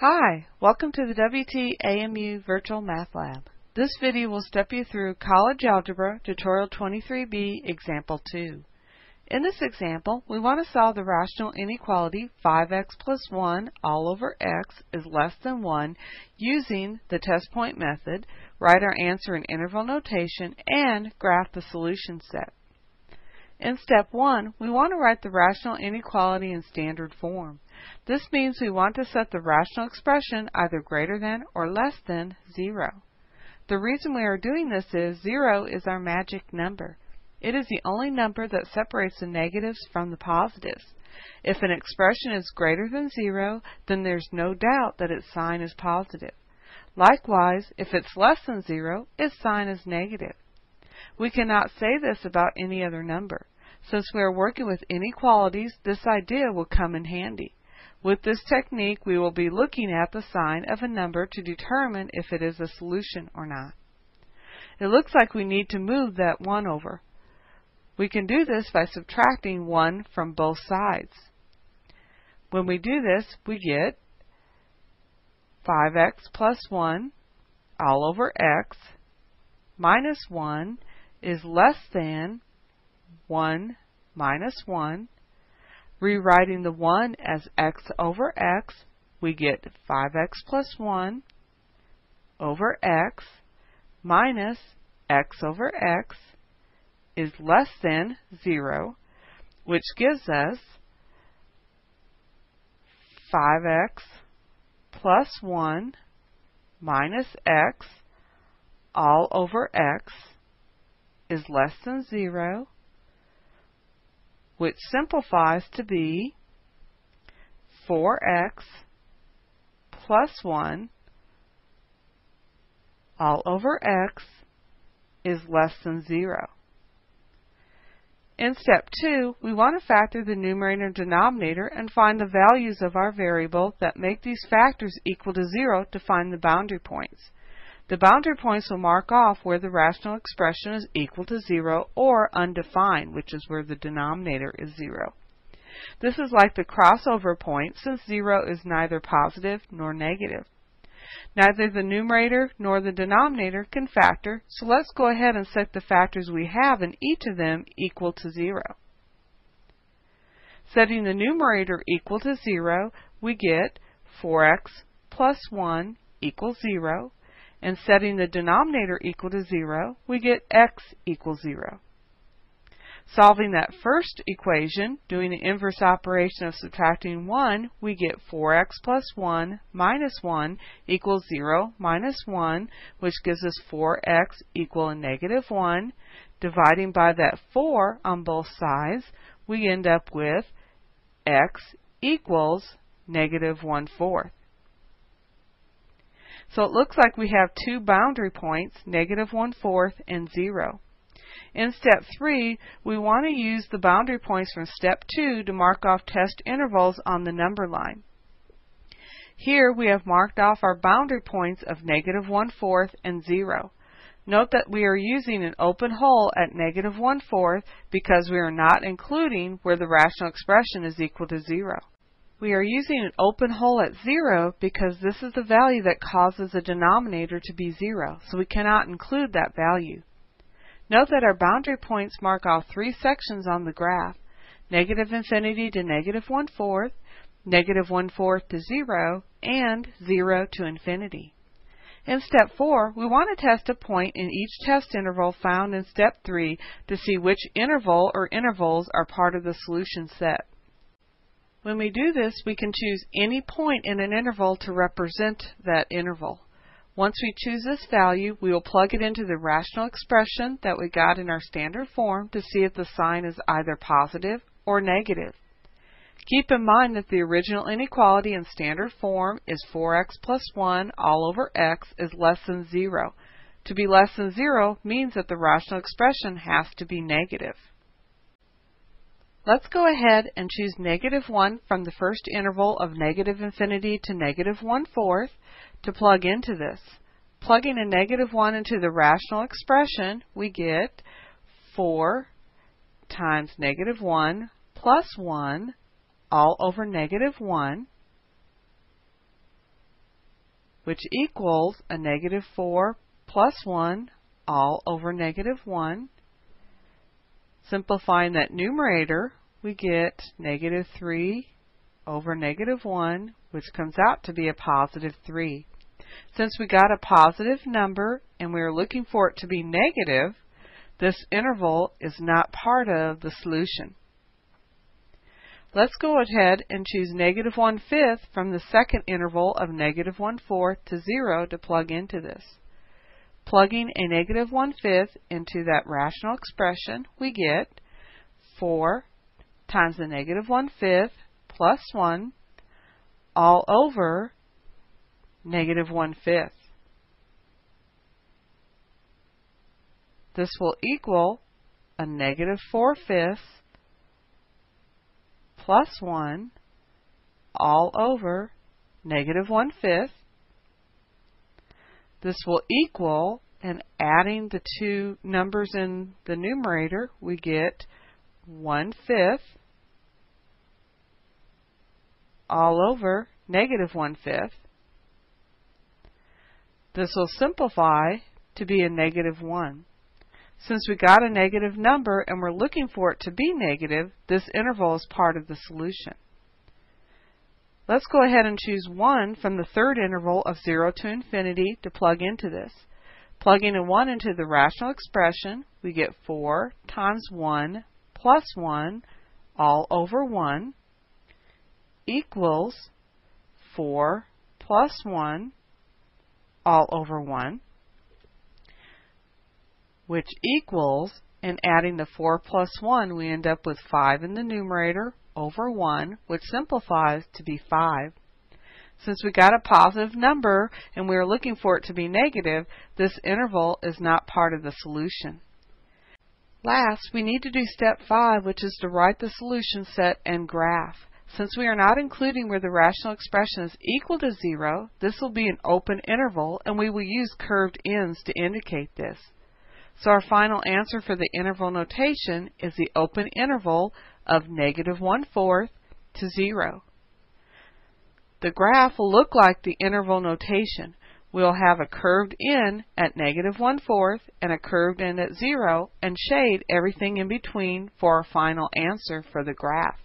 Hi, welcome to the WTAMU Virtual Math Lab. This video will step you through College Algebra Tutorial 23B Example 2. In this example, we want to solve the rational inequality 5x plus 1 all over x is less than 1 using the test point method, write our answer in interval notation, and graph the solution set. In step 1, we want to write the rational inequality in standard form. This means we want to set the rational expression either greater than or less than 0. The reason we are doing this is 0 is our magic number. It is the only number that separates the negatives from the positives. If an expression is greater than 0, then there's no doubt that its sign is positive. Likewise, if it's less than 0, its sign is negative. We cannot say this about any other number. Since we are working with inequalities, this idea will come in handy. With this technique, we will be looking at the sign of a number to determine if it is a solution or not. It looks like we need to move that 1 over. We can do this by subtracting 1 from both sides. When we do this, we get 5x plus 1 all over x minus 1 is less than 1 minus 1. Rewriting the 1 as x over x, we get 5x plus 1 over x minus x over x is less than 0, which gives us 5x plus 1 minus x all over x is less than 0, which simplifies to be 4x plus 1 all over x is less than 0. In step 2, we want to factor the numerator and denominator and find the values of our variable that make these factors equal to 0 to find the boundary points. The boundary points will mark off where the rational expression is equal to 0 or undefined, which is where the denominator is 0. This is like the crossover point since 0 is neither positive nor negative. Neither the numerator nor the denominator can factor, so let's go ahead and set the factors we have in each of them equal to 0. Setting the numerator equal to 0, we get 4x plus 1 equals 0. And setting the denominator equal to 0, we get x equals 0. Solving that first equation, doing the inverse operation of subtracting 1, we get 4x plus 1 minus 1 equals 0 minus 1, which gives us 4x equal a negative 1. Dividing by that 4 on both sides, we end up with x equals negative 1/4. So it looks like we have two boundary points, negative 1/4 and 0. In step 3, we want to use the boundary points from step 2 to mark off test intervals on the number line. Here we have marked off our boundary points of negative 1/4 and 0. Note that we are using an open hole at negative 1/4 because we are not including where the rational expression is equal to 0. We are using an open hole at 0 because this is the value that causes the denominator to be 0, so we cannot include that value. Note that our boundary points mark off 3 sections on the graph: negative infinity to negative 1/4, negative 1/4 to 0, and 0 to infinity. In step 4, we want to test a point in each test interval found in step 3 to see which interval or intervals are part of the solution set. When we do this, we can choose any point in an interval to represent that interval. Once we choose this value, we will plug it into the rational expression that we got in our standard form to see if the sign is either positive or negative. Keep in mind that the original inequality in standard form is 4x plus 1 all over x is less than 0. To be less than 0 means that the rational expression has to be negative. Let's go ahead and choose negative 1 from the first interval of negative infinity to negative 1/4 to plug into this. Plugging a negative 1 into the rational expression, we get 4 times negative 1 plus 1 all over negative 1 which equals a negative 4 plus 1 all over negative 1. Simplifying that numerator, we get negative 3 over negative 1, which comes out to be a positive 3. Since we got a positive number and we are looking for it to be negative, this interval is not part of the solution. Let's go ahead and choose negative 1/5 from the second interval of negative 1/4 to 0 to plug into this. Plugging a negative 1/5 into that rational expression, we get 4 times the negative 1/5 plus 1 all over negative 1/5. This will equal a negative 4/5 plus 1 all over negative 1/5. This will equal, and adding the two numbers in the numerator, we get 1/5 all over negative 1/5. This will simplify to be a negative 1. Since we got a negative number and we're looking for it to be negative, this interval is part of the solution. Let's go ahead and choose 1 from the third interval of 0 to infinity to plug into this. Plugging a 1 into the rational expression, we get 4 times 1 plus 1 all over 1 equals 4 plus 1 all over 1, which equals, and adding the 4 plus 1, we end up with 5 in the numerator over 1, which simplifies to be 5. Since we got a positive number and we are looking for it to be negative, this interval is not part of the solution. Last, we need to do step 5, which is to write the solution set and graph. Since we are not including where the rational expression is equal to 0, this will be an open interval, and we will use curved ends to indicate this. So our final answer for the interval notation is the open interval of negative 1/4 to 0. The graph will look like the interval notation. We'll have a curved end at negative 1/4 and a curved end at 0, and shade everything in between for our final answer for the graph.